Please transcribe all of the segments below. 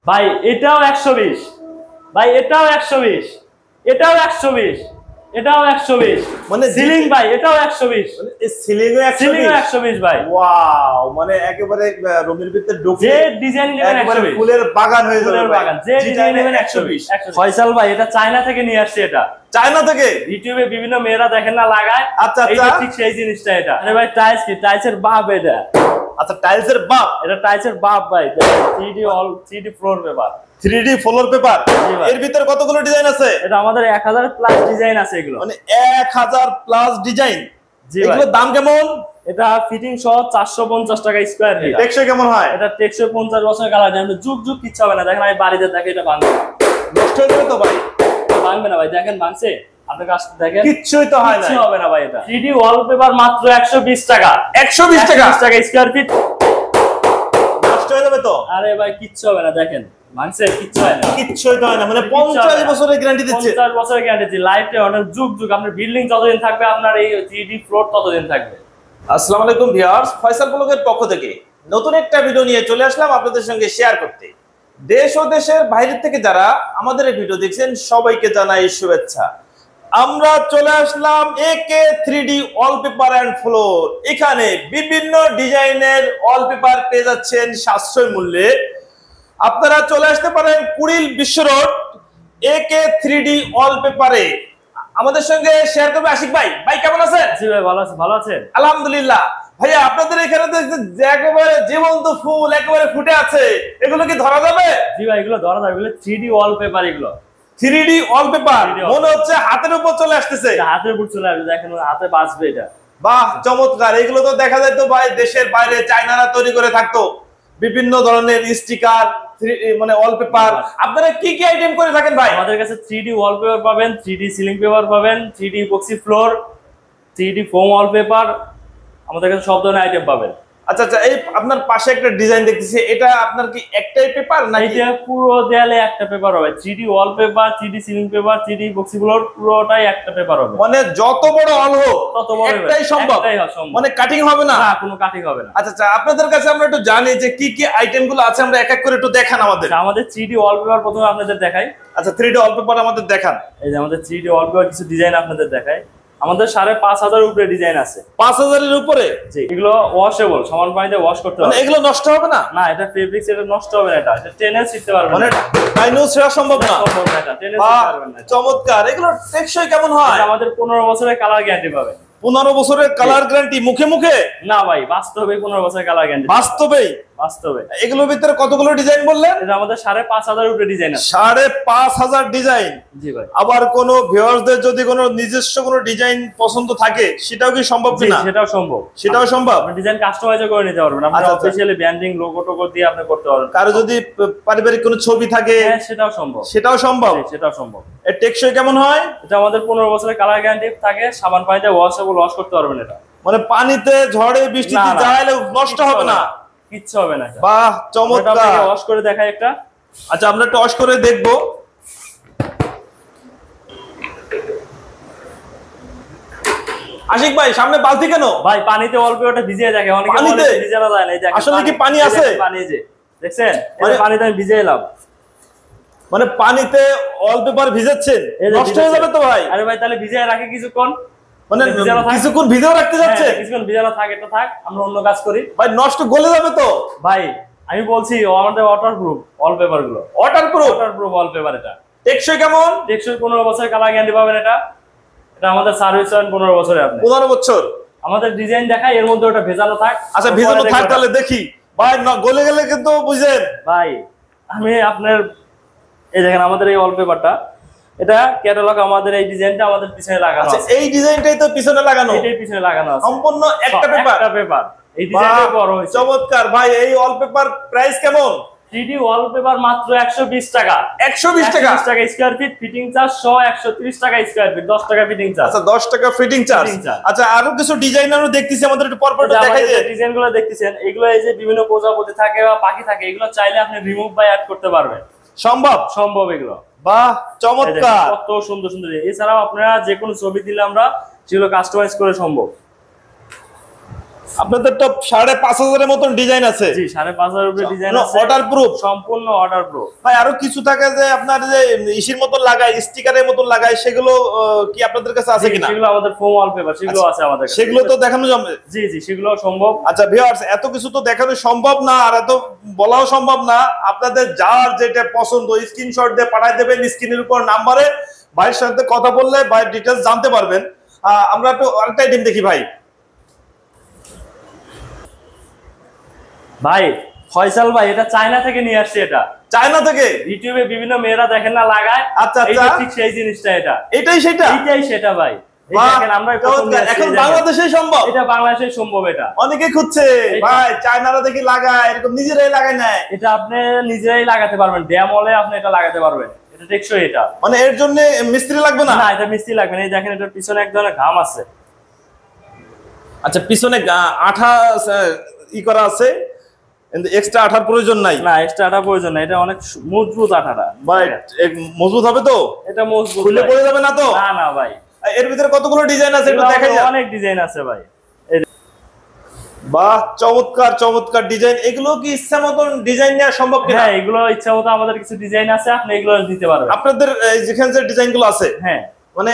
ভাই এটাও 120, ভাই এটাও 120, এটাও 120, এটাও 120, মানে সিলিং ভাই এটাও 120, মানে এই সিলিং এ 120, সিলিং 120 ভাই। ওয়াও, মানে একেবারে রুমের ভিতরে ঢুকে যে ডিজাইন নেবেন 120, ফুলের বাগান হয়ে যাবে। ফুলের বাগান যে ডিজাইন নেবেন 120। ফয়সাল ভাই এটা চায়না থেকে নিয়ে আসছে, এটা চায়না থেকে। ইউটিউবে বিভিন্ন মেয়েরা দেখেন না লাগায়, আচ্ছা এটা আচ্ছা, ঠিক সেই জিনিসটা এটা। আরে ভাই টাইলস কি, টাইলসের বাপ এটা। আচ্ছা টাইলসের বাপ, এটা টাইলসের বাপ ভাই, 3D floor paper, 3D floor paper. এর ভিতরে কতগুলো ডিজাইন আছে? এটা আমাদের 1000 প্লাস ডিজাইন আছে এগুলো, মানে 1000 প্লাস ডিজাইন। জি ভাই। এগুলোর দাম কেমন? এটা ফিটিং সহ 450 টাকা স্কয়ার ফিট। টেকসই কেমন হয়? এটা টেকসই 50 বছর কালার গ্যারান্টি, যুগ যুগ কিচ্ছু হবে না। দেখেন আমি বাড়িতে দেখে এটা ভাঙবে, নষ্ট হয়ে যাবে তো ভাই? ভাঙবে না ভাই, দেখেন ভাঙছে, আপনার কাছে দেখেন কিচ্ছুই তো হয় না, কিচ্ছু হবে না ভাই। এটা 3D ওয়ালপেপার মাত্র 120 টাকা, 120 টাকা স্কয়ার ফিট। নষ্ট হয়ে যাবে তো? আরে ভাই কিচ্ছু হবে না, দেখেন ভাঙছে, কিচ্ছু হয় না, কিচ্ছুই তো হয় না। মানে 50 বছরের গ্যারান্টি দিচ্ছে। 50 বছরের গ্যারান্টি দিচ্ছে, লাইফ টাইম, অনেক যুগ যুগ। আপনার বিল্ডিং যতদিন থাকবে, আপনার এই 3D ফ্লোর ততদিন থাকবে। আসসালামু আলাইকুম ভিউয়ার্স, ফয়সাল ব্লগের পক্ষ থেকে নতুন একটা ভিডিও নিয়ে চলে আসলাম আপনাদের সঙ্গে শেয়ার করতে। দেশ ও দেশের বাইরে থেকে যারা আমাদের এই ভিডিও দেখছেন সবাইকে জানাই শুভেচ্ছা। আমরা চলে আসলাম একে 3D ওয়ালপেপার এন্ড ফ্লোর। এখানে বিভিন্ন ডিজাইনের ওয়ালপেপার পেয়ে যাচ্ছেন সাশ্রয় মূল্যে। আপনারা চলে আসতে পারেন কুড়িল বিশ্ব রোড একে 3D ওয়ালপেপারে। আমাদের সঙ্গে শেয়ার করবে আশিক ভাই। ভাই কেমন আছেন? জি ভাই ভালো আছে, ভালো আছেন আলহামদুলিল্লাহ। ভাইয়া আপনাদের এখানে তো একেবারে জীবন্ত ফুল একেবারে ফুটে আছে, এগুলো কি ধরা যাবে? জি ভাই এগুলো ধরা যাবে, এগুলো 3D ওয়ালপেপার। এগুলো 3D ওয়ালপেপার মনে হচ্ছে হাতের উপর চলে আসতেছে। হাতের উপর চলে আসবে, দেখেন হাতে বাঁচবে এটা। বাহ চমৎকার। এগুলো তো দেখা যায় তো ভাই দেশের বাইরে চায়নারা তৈরি করে থাকতো বিভিন্ন ধরনের স্টিকার, মানে ওয়ালপেপার। আপনারা কি কি আইটেম করে থাকেন ভাই? আমাদের কাছে 3D ওয়ালপেপার পাবেন, 3D সিলিং পেপার পাবেন, 3D epoxy floor, 3D foam wallpaper, আমাদের কাছে সব ধরনের আইটেম পাবেন। আচ্ছা আচ্ছা, এই আপনার পাশে একটা ডিজাইন দেখতেছি, এটা আপনার কি একটাই পেপার নাকি? এটা পুরো দেয়ালে একটা পেপার হবে, 3D wallpaper, 3D ceiling paper, 3D epoxy floor, পুরোটাই একটা পেপার হবে। মানে যত বড় অল হোক তত বড় একটাই সম্ভব, মানে কাটিং হবে না? না, কোনো কাটিং হবে না। আচ্ছা আচ্ছা, আপনাদের কাছে আমরা একটু জানি যে কি কি আইটেম গুলো আছে, আমরা এক এক করে একটু দেখান আমাদের। আমাদের 3D ওয়ালপেপার প্রথমে আপনাদের দেখাই। আচ্ছা 3D ওয়ালপেপার আমাদের দেখান। এই যে আমাদের 3D ওয়ালপেপার কিছু ডিজাইন আপনাদের দেখাই। আমাদের 5500 উপরে ডিজাইন আছে। 5000 এর উপরে? জি। এগুলো ওয়াশেবল, সমান পানিতে ওয়াশ করতে হবে। মানে এগুলো নষ্ট হবে না? না, এটা ফেব্রিক্স, এটা নষ্ট হবে না। এটা টেনে ছিটতে পারবে না, মানে ডাইনো ছেড়া সম্ভব না? সম্ভব না, এটা টেনে ছিটতে পারবে না। চমৎকার। এগুলো টেকসই কেমন হয়? আমাদের 15 বছরের কালার গ্যারান্টি পাবেন। 15 বছরের কালার গ্যারান্টি মুখে মুখে? না ভাই, বাস্তবে 15 বছরের কালার গ্যারান্টি। বাস্তবেই? বাস্তবে। এগুলোর ভিতরে কতগুলো ডিজাইন বললেন? এটা আমাদের 5500 উপরে ডিজাইন আছে। 5500 ডিজাইন? জি ভাই। আবার কোন ভিউয়ারদের যদি কোনো নিজস্ব কোনো ডিজাইন পছন্দ থাকে সেটাও কি সম্ভব কিনা? সেটাও সম্ভব। সেটাও সম্ভব। আপনি ডিজাইন কাস্টমাইজ করে নিতে পারবেন, আপনি অফিশিয়ালি ব্র্যান্ডিং লোগো টোগো দিয়ে আপনি করতে পারবেন। কারো যদি পারিবারিক কোনো ছবি থাকে? হ্যাঁ, সেটাও সম্ভব। সেটাও সম্ভব? সেটাও সম্ভব। এর টেকসই কেমন হয়? এটা আমাদের 15 বছরের কালার গ্যারান্টি থাকে, সাবান পানিতে ওয়াশেবল, ওয়াশ করতে পারবেন। এটা মানে পানিতে ঝড়ে বৃষ্টিতে যাইলে নষ্ট হবে না? কিচ্ছু হবে না। বাহ চমৎকার। ওয়াশ করে দেখাই একটা। আচ্ছা আমরা একটু ওয়াশ করে দেখবো। আশিক ভাই সামনে বালতি কেন ভাই? পানিতে ওয়ালপেপারটা ভিজিয়ে থাকে, অনেকে বলে ভিজানো যায় না। এই দেখেন আসলে কি পানি আছে? পানি, যে দেখছেন এই পানিতে আমি ভিজিয়ে এলাম। মানে পানিতে ওয়ালপেপার ভিজাচ্ছেন, নষ্ট হয়ে যাবে তো ভাই? আরে ভাই তাহলে ভিজিয়ে রাখি কিছুক্ষণ, মানে কিছুক্ষণ ভিজিয়ে রাখতে যাচ্ছে? কিছুক্ষণ ভিজানো থাকে, তো থাক, আমরা অন্য কাজ করি। ভাই নষ্ট গলে যাবে তো ভাই? আমি বলছি আমাদের ওয়াটারপ্রুফ ওয়ালপেপার গুলো, ওয়াটারপ্রুফ ওয়ালপেপার। এটা টেকসই কেমন? টেকসই 15 বছরের কালার গ্যারান্টি পাবেন। এটা এটা আমাদের সার্ভিস ওয়ারেন্টি 15 বছরে। আপনি 15 বছর? আমাদের ডিজাইন দেখাই, এর মধ্যে ওটা ভেজানো থাক। আচ্ছা ভেজানো থাক, তাহলে দেখি ভাই। গলে গেলে কিন্তু বুঝেন ভাই। আমি আপনার এই দেখেন আমাদের এই ওয়ালপেপারটা, এটা ক্যাটালগ, আমাদের এই ডিজাইনটা আমাদের পিছনে লাগানো আছে। এই ডিজাইনটাই তো পিছনে লাগানো? এটাই পিছনে লাগানো আছে, সম্পূর্ণ একটা পেপার। এই ডিজাইনটা বড় হয়েছে। চমৎকার ভাই। এই ওয়ালপেপার প্রাইস কেমন? 3D ওয়ালপেপার মাত্র 120 টাকা। 120 টাকা স্কয়ার ফিট, ফিটিং চার্জ সহ 130 টাকা স্কয়ার ফিট, 10 টাকা ফিটিং চার্জ। আচ্ছা 10 টাকা ফিটিং চার্জ। আচ্ছা আরো কিছু ডিজাইন আমরা দেখতেছি, আমাদের একটু পরপর দেখাই যে ডিজাইনগুলো দেখতেছেন। এগুলো এই যে বিভিন্ন প্রজাপতি থাকে বা পাখি থাকে, এগুলো চাইলে আপনি রিমুভ বা অ্যাড করতে পারবেন। সম্ভব? সম্ভব। এগুলো বাহ চমৎকার। কত সুন্দর সুন্দর। এছাড়াও আপনারা যে কোনো ছবি দিলে আমরা সেগুলো কাস্টমাইজ করে সম্ভব। আপনাদের তো 5,500 এর মতন ডিজাইন আছে। জি 5,500 উপরে ডিজাইন আছে, ওয়াটারপ্রুফ, সম্পূর্ণ ওয়াটারপ্রুফ। ভাই আরো কিছু থাকে যে আপনার যে ইসির মতন লাগায়, স্টিকারের মতন লাগায়, সেগুলো কি আপনাদের কাছে আছে কিনা? সেগুলো আমাদের ফোম ওয়ালপেপার, সেগুলো আছে আমাদের কাছে। সেগুলো তো দেখানো যাবে? জি জি সেগুলো সম্ভব। আচ্ছা ভিউয়ার্স, এত কিছু তো দেখানো সম্ভব না আর এত বলাও সম্ভব না। আপনাদের যার যেটা পছন্দ স্ক্রিনশট দিয়ে পাঠিয়ে দেবেন স্ক্রিনের উপর নাম্বারে, ভাইয়ের সাথে কথা বললে ভাইয়ের ডিটেইলস জানতে পারবেন। আমরা একটু আরেকটা আইটেম দেখি ভাই। ভাই ফয়সাল ভাই, এটা চায়না থেকে নিয়ে আসছে। এটা চায়না থেকে? ইউটিউবে বিভিন্ন মেয়েরা দেখেন না লাগায়, আচ্ছা এটা আচ্ছা, ঠিক সেই জিনিসটা। এটা এটাই সেটা ভাই। এই দেখেন আমরা এখন বাংলাদেশেই সম্ভব, এটা বাংলাদেশেই সম্ভব। এটা অনেকে খুঁজছে ভাই, চায়নারা দেখি লাগায়, এরকম নিজেরাই লাগায় না। এটা আপনি নিজেরাই লাগাতে পারবেন, ড্যামলে আপনি এটা লাগাতে পারবেন। এটা টেকসই। এটা মানে এর জন্য মিস্ত্রি লাগবে না? না, এটা মিস্ত্রি লাগবে না। এই দেখেন এটার পিছনে এক ধরনের ঘাম আছে। আচ্ছা, পিছনে আঠা করা আছে, কিন্তু এক্সট্রা আঠার প্রয়োজন নাই? না, এক্সট্রা আঠা প্রয়োজন নাই। এটা অনেক মজবুত আঠাটা ভাই। মজবুত হবে তো? এটা মজবুত, খুলে পড়ে যাবে না তো? না না ভাই। এর ভিতরে কতগুলো ডিজাইন আছে একটু দেখাই যান। অনেক ডিজাইন আছে ভাই। বাহ, চমৎকার চমৎকার ডিজাইন। এগুলো কি ইচ্ছা মতন ডিজাইন নেওয়া সম্ভব কিনা? হ্যাঁ, এগুলো ইচ্ছা মতো আমাদের কিছু ডিজাইন আছে, আপনি এগুলো দিতে পারবেন। আপনাদের যেখানে যে ডিজাইনগুলো আছে, হ্যাঁ, মানে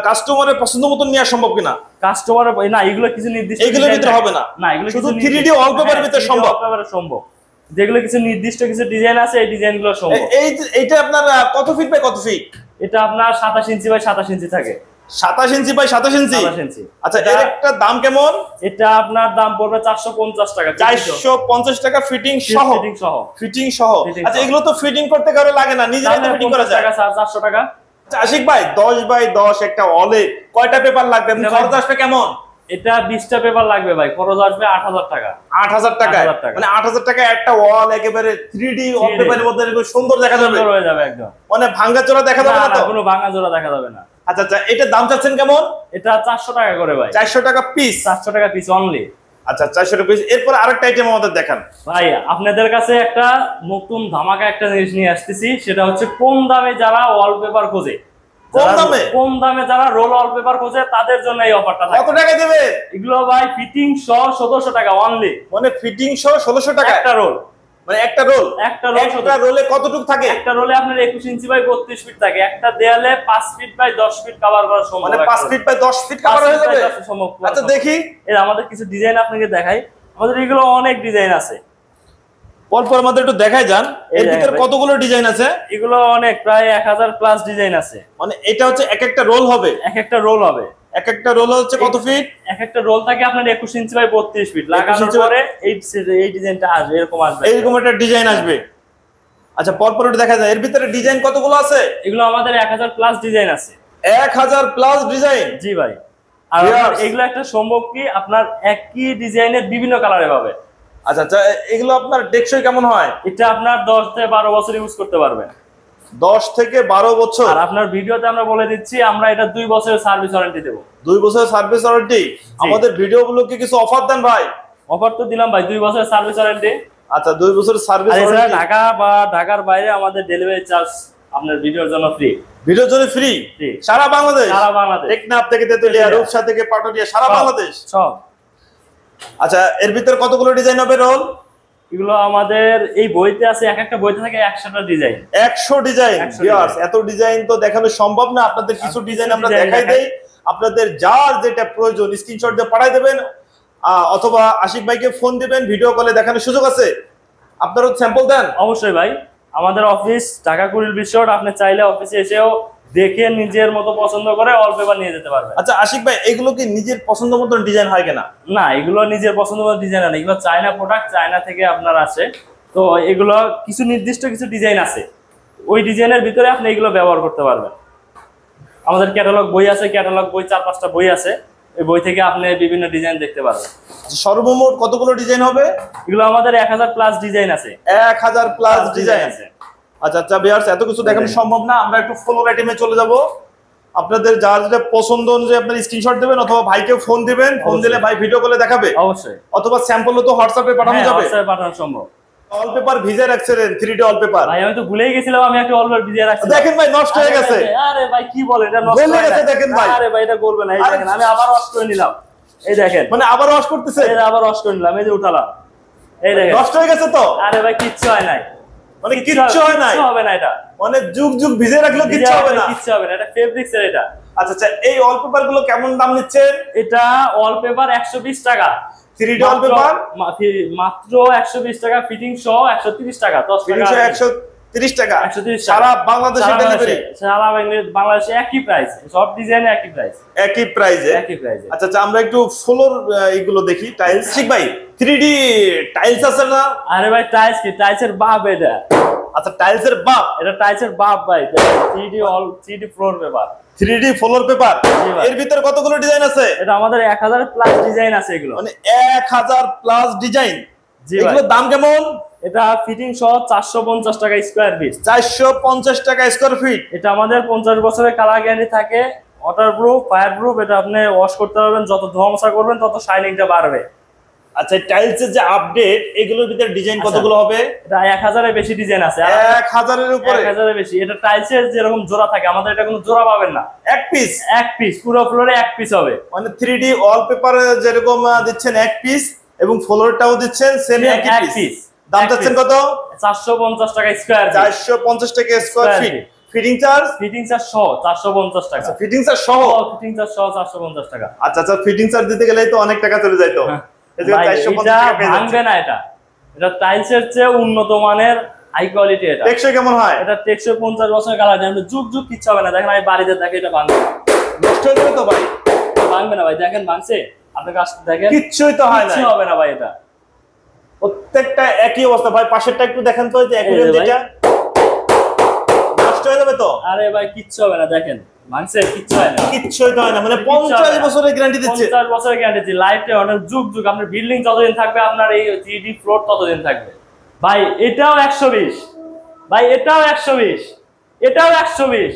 কাস্টমারের পছন্দ মতন নেওয়া সম্ভব কিনা? কাস্টমারের না, এগুলো কিছু নির্দিষ্ট এগুলোর ভিতরে হবে না। না, এগুলো শুধু 3D ওয়ালপেপারের ভিতরে সম্ভব। সম্ভব। যেগুলো কিছু নির্দিষ্ট কিছু ডিজাইন আছে, এই ডিজাইনগুলো সম্ভব। এইটা আপনার কত ফিট বাই কত ফিট? এটা আপনার 27 ইঞ্চি বাই 27 ইঞ্চি থাকে। 27 ইঞ্চি বাই 27 ইঞ্চি। আচ্ছা, এর একটা দাম কেমন? এটা আপনার দাম পড়বে 450 টাকা। 450 টাকা ফিটিং সহ? ফিটিং সহ। আচ্ছা, এগুলো তো ফিটিং করতে কারো লাগে না, নিজেরাই তো ফিটিং করা যায়। 400 টাকা। আচ্ছা আশিক ভাই, 10 বাই 10 একটা ওয়ালে কয়টা পেপার লাগবে? খরচ আসবে কেমন? এটা 20টা পেপার লাগবে ভাই, খরচ আসবে 8000 টাকা। 8000 টাকা? মানে 8000 টাকা একটা ওয়াল একেবারে 3D ওয়ালপেপারের মধ্যে সুন্দর দেখা যাবে, সুন্দর হয়ে যাবে একদম। মানে ভাঙাচোরা দেখা যাবে না তো? কোনো ভাঙাচোরা দেখা যাবে না। আচ্ছা আচ্ছা, এটার দাম চাচ্ছেন কেমন? এটা 400 টাকা করে ভাই। 400 টাকা পিস? 400 টাকা পিস অনলি। আচ্ছা, 400 টাকা পিস। এরপর আরেকটা আইটেম আমাদের দেখান ভাই। আপনাদের কাছে একটা নতুন ধামাকা একটা জিনিস নিয়ে আসতেছি, সেটা হচ্ছে কম দামে যারা ওয়ালপেপার খোঁজে, কম দামে যারা রোল ওয়ালপেপার খোঁজে, তাদের জন্য এই অফারটা থাকে। কত টাকা দেবে এগুলো ভাই? ফিটিং সহ 1700 টাকা অনলি। মানে ফিটিং সহ 1600 টাকা একটা রোল? মানে একটা রোলে কতটুকু থাকে? একটা রোলে আপনার 21 ইঞ্চি বাই 32 ফিট থাকে। একটা দেয়ালে 5 ফিট বাই 10 ফিট কভার করা সম্ভব। মানে 5 ফিট বাই 10 ফিট কভার হয়ে যাবে? আচ্ছা দেখি, এর আমাদের কিছু ডিজাইন আপনাকে দেখাই। আমাদের এগুলো অনেক ডিজাইন আছে, পরপর আমাদের একটু দেখাই যান। এর ভিতরে কতগুলো ডিজাইন আছে? এগুলো অনেক, প্রায় 1000 প্লাস ডিজাইন আছে। মানে এটা হচ্ছে এক একটা রোল হবে? এক একটা রোল হবে। এক একটা রোল হচ্ছে কত ফিট? এক একটা রোল থাকে আপনার 21 ইঞ্চি বাই 32 ফিট। লাগানোর পরে এই ডিজাইনটা আসবে, এরকম আসবে, এরকম একটা ডিজাইন আসবে। আচ্ছা, পরপর একটু দেখা যায়। এর ভিতরে ডিজাইন কতগুলো আছে? এগুলো আমাদের 1000 প্লাস ডিজাইন আছে। 1000 প্লাস ডিজাইন? জি ভাই। আর এগুলো একটা সম্ভব কি, আপনার একই ডিজাইনের বিভিন্ন কালারে পাবে। আচ্ছা আচ্ছা, এগুলো আপনার টেকসই কেমন হয়? এটা আপনার 10 থেকে 12 বছর ইউজ করতে পারবেন। 10 থেকে 12 বছর? আর আপনার ভিডিওতে আমরা বলে দিচ্ছি, আমরা এটা 2 বছরের সার্ভিস ওয়ারেন্টি দেব। 2 বছরের সার্ভিস ওয়ারেন্টি? আমাদের ভিডিওগুলোকে কিছু অফার দেন ভাই? অফার তো দিলাম ভাই, 2 বছরের সার্ভিস ওয়ারেন্টি। আচ্ছা, 2 বছরের সার্ভিস ওয়ারেন্টি। ঢাকা বা ঢাকার বাইরে আমাদের ডেলিভারি চার্জ আপনার ভিডিওর জন্য ফ্রি। ভিডিওর জন্য ফ্রি? সারা বাংলাদেশ? সারা বাংলাদেশ। টেকনাফ থেকে তেতুলিয়া, রূপসা থেকে পাটুরিয়া, সারা বাংলাদেশ সব। আচ্ছা, এর ভিতরে কতগুলো ডিজাইন হবে রোল? এগুলো আমাদের এই বইতে আছে, এক একটা বইতে থাকে 100টা ডিজাইন। 100 ডিজাইন? ভিউয়ার্স, এত ডিজাইন তো দেখানো সম্ভব না। আপনাদের কিছু ডিজাইন আমরা দেখাই দেই, আপনাদের যার যেটা প্রয়োজন স্ক্রিনশট দিয়ে পাঠিয়ে দেবেন, অথবা আশিক ভাইকে ফোন দিবেন, ভিডিও কলে দেখানোর সুযোগ আছে। আপনারা স্যাম্পল দেন? অবশ্যই ভাই। আমাদের অফিস ঢাকা কুড়িল বিশ্বরোড, আপনি চাইলে অফিসে এসেও দেখে নিজের মতো পছন্দ করে ওয়ালপেপার নিয়ে যেতে পারবেন। আচ্ছা আশিক ভাই, এগুলো কি নিজের পছন্দ মতো ডিজাইন হয় কিনা? না, এগুলো নিজের পছন্দ মতো ডিজাইন না, এগুলো চায়না প্রোডাক্ট, চায়না থেকে আপনার আসে। তো এগুলো কিছু নির্দিষ্ট কিছু ডিজাইন আছে, ওই ডিজাইনের ভিতরে আপনি এগুলো ব্যবহার করতে পারবেন। আমাদের ক্যাটালগ বই আছে, ক্যাটালগ বই 4-5টা বই আছে, এই বই থেকে আপনি বিভিন্ন ডিজাইন দেখতে পারবেন। সর্বমোট কতগুলো ডিজাইন হবে? এগুলো আমাদের 1000 প্লাস ডিজাইন আছে। 1000 প্লাস ডিজাইন আছে? আচ্ছা আচ্ছা ভিউয়ার্স, এত কিছু দেখানো সম্ভব না, আমরা একটু ফ্লোর আইটেমে চলে যাব। আপনাদের যার যেটা পছন্দ অনুযায়ী আপনারা স্ক্রিনশট দিবেন, অথবা ভাইকে ফোন দিবেন, ফোন দিলে ভাই ভিডিও কলে দেখাবে অবশ্যই, অথবা স্যাম্পলও তো হোয়াটসঅ্যাপে পাঠানো যাবে। হোয়াটসঅ্যাপে পাঠানো সম্ভব। ওয়ালপেপার ভিজে রাখছিলেন, 3D ওয়ালপেপার? ভাই আমি তো ভুলেই গেছিলাম, আমি একটা ওয়ালপেপার ভিজে রাখছি। দেখেন ভাই, নষ্ট হয়ে গেছে। আরে ভাই কি বলেন, এটা নষ্ট হয়ে গেছে? দেখেন ভাই। আরে ভাই এটা বলবেন না, এই দেখেন আমি আবার ওয়াশ করে নিলাম। এই দেখেন, মানে আবার ওয়াশ করতেছে, এই যে আবার ওয়াশ করে নিলাম, এই যে উঠালাম, এই দেখেন নষ্ট হয়ে গেছে তো? আরে ভাই কিচ্ছু হয় নাই, মানে কিচ্ছু হয় নাই, কিচ্ছু হবে না, এটা মানে যুগ যুগ ভিজে রাখলেও কিচ্ছু হবে না, কিচ্ছু হবে না, এটা ফেব্রিক্স এর এটা। আচ্ছা আচ্ছা, এই ওয়ালপেপার গুলো কেমন দাম নিচ্ছেন? এটা ওয়ালপেপার 120 টাকা, 3D ওয়ালপেপার মাত্র 120 টাকা, ফিটিং সহ 130 টাকা, 10 ফিটিং টাকা, 130 টাকা, 130 টাকা সারা বাংলাদেশে ডেলিভারি, সারা বাংলাদেশে একই প্রাইস, সব ডিজাইনে একই প্রাইস, একই প্রাইসে, একই প্রাইসে। আচ্ছা আচ্ছা, আমরা একটু ফ্লোর এইগুলো দেখি, টাইলস। ঠিক ভাই, 3D টাইলস আছে না? আরে ভাই টাইলস কি, টাইলসের বাপ এটা, আচ্ছা টাইলসের বাপ, এটা টাইলসের বাপ ভাই, 3D floor paper, 3D floor paper. জি ভাই। এর ভিতরে কতগুলো ডিজাইন আছে? এটা আমাদের 1000 প্লাস ডিজাইন আছে এগুলো, মানে 1000 প্লাস ডিজাইন। জি ভাই। এগুলোর দাম কেমন? এটা ফিটিং সহ 450 টাকা স্কয়ার ফিট, 450 টাকা স্কয়ার ফিট। এটা আমাদের 50 বছরের কালার গ্যারান্টি থাকে, ওয়াটারপ্রুফ, ফায়ারপ্রুফ, এটা আপনি ওয়াশ করতে পারবেন, যত ধোয়া মোছা করবেন তত শাইনিংটা বাড়বে। আচ্ছা, টাইলসের যে আপডেট, এগুলোর ভিতরে ডিজাইন কতগুলো হবে? এটা 1000 এর বেশি ডিজাইন আছে, 1000 এর উপরে, 1000 এর বেশি। এটা টাইলসের যেরকম জোড়া থাকে, আমাদের এটা কোনো জোড়া পাবেন না, এক পিস, এক পিস, পুরো ফ্লোরে এক পিস হবে। মানে 3D ওয়ালপেপারে যেরকম দিচ্ছেন এক পিস, এবং ফ্লোরটাও দিচ্ছেন সেম এক পিস। দাম চাচ্ছেন কত? 450 টাকা স্কয়ার ফিট, 450 টাকা square feet. Fitting charge? Fitting charge সহ 450 টাকা, ফিটিং চার্জ সহ? ফিটিং চার্জ সহ 450 টাকা। আচ্ছা আচ্ছা, ফিটিং চার্জ দিতে গেলেই তো অনেক টাকা চলে যাইতো। এদিকে ভাই, 450 এটা টাকা পেয়ে ভাঙবে যাচ্ছে। না, এটা টাইলসের চেয়ে উন্নত মানের হাই কোয়ালিটি। এটা টেকসই কেমন হয়? এটা টেকসই 50 বছরের কালার গ্যারান্টি, যুগ যুগ কিচ্ছু হবে না। দেখেন আমি বাড়িতে দেখে, এটা ভাঙবে না, নষ্ট হয়ে যাবে তো ভাই? ভাঙবে না ভাই, দেখেন ভাঙছে, আপনার কাছে দেখেন কিচ্ছুই তো হয় না, কিচ্ছু হবে না ভাই, এটা প্রত্যেকটা একই অবস্থা। ভাই পাশেরটা একটু দেখেন তো, এই যে এই অ্যাকুরেট যে ভাই। যেটা, নষ্ট হয়ে যাবে তো? আরে ভাই কিচ্ছু হবে না, দেখেন ভাঙছে, কিচ্ছু হয় না, কিচ্ছুই তো হয় না, মানে কিচ্ছু হবে 50 না। বছরের গ্যারান্টি দিচ্ছে। 50 বছরের গ্যারান্টি দিচ্ছি, লাইফে অনেক যুগ যুগ, আপনার বিল্ডিং যতদিন থাকবে, আপনার এই 3D ফ্লোর ততদিন থাকবে ভাই। এটাও 120 ভাই, এটাও 120, এটাও 120,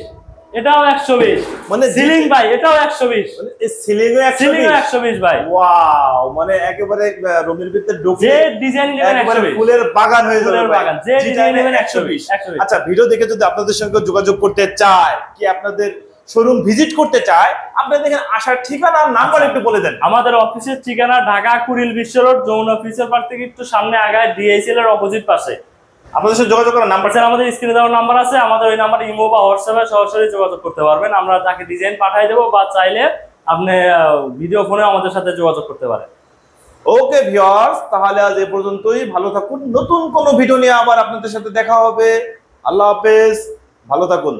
এটাও 120, মানে সিলিং ভাই, এটাও 120, এই সিলিং এ সিলিং 120 ভাই। ওয়াও, মানে একেবারে রুমের ভিতরে যে ঢুকে ডিজাইন নেবেন একেবারে 120, ফুলের বাগান হয়ে যাবে ফুলের ভাই। বাগান, যে ডিজাইন নেবেন 120। আচ্ছা, ভিডিও দেখে যদি আপনাদের সঙ্গে যোগাযোগ করতে চায়, কি আপনাদের শোরুম ভিজিট করতে চায়, আপনাদের এখানে আসার ঠিকানা আর নাম্বার একটু বলে দেন। আমাদের অফিসের ঠিকানা ঢাকা কুড়িল বিশ্ব রোড, যৌন অফিসের পাশ থেকে একটু সামনে আগায় ডিএসএল এর অপোজিট পাশে। আপনাদের সাথে যোগাযোগ করার নাম্বার? স্যার আমাদের স্ক্রিনে দেওয়ার নাম্বার আছে, আমাদের ওই নাম্বারে ইমো বা হোয়াটসঅ্যাপে সরাসরি যোগাযোগ করতে পারবেন, আমরা তাকে ডিজাইন পাঠিয়ে দেবো, বা চাইলে আপনি ভিডিও ফোনে আমাদের সাথে যোগাযোগ করতে পারেন। ওকে ভিউয়ার্স, তাহলে আজ এ পর্যন্তই। ভালো থাকুন, নতুন কোনো ভিডিও নিয়ে আবার আপনাদের সাথে দেখা হবে। আল্লাহ হাফেজ, ভালো থাকুন।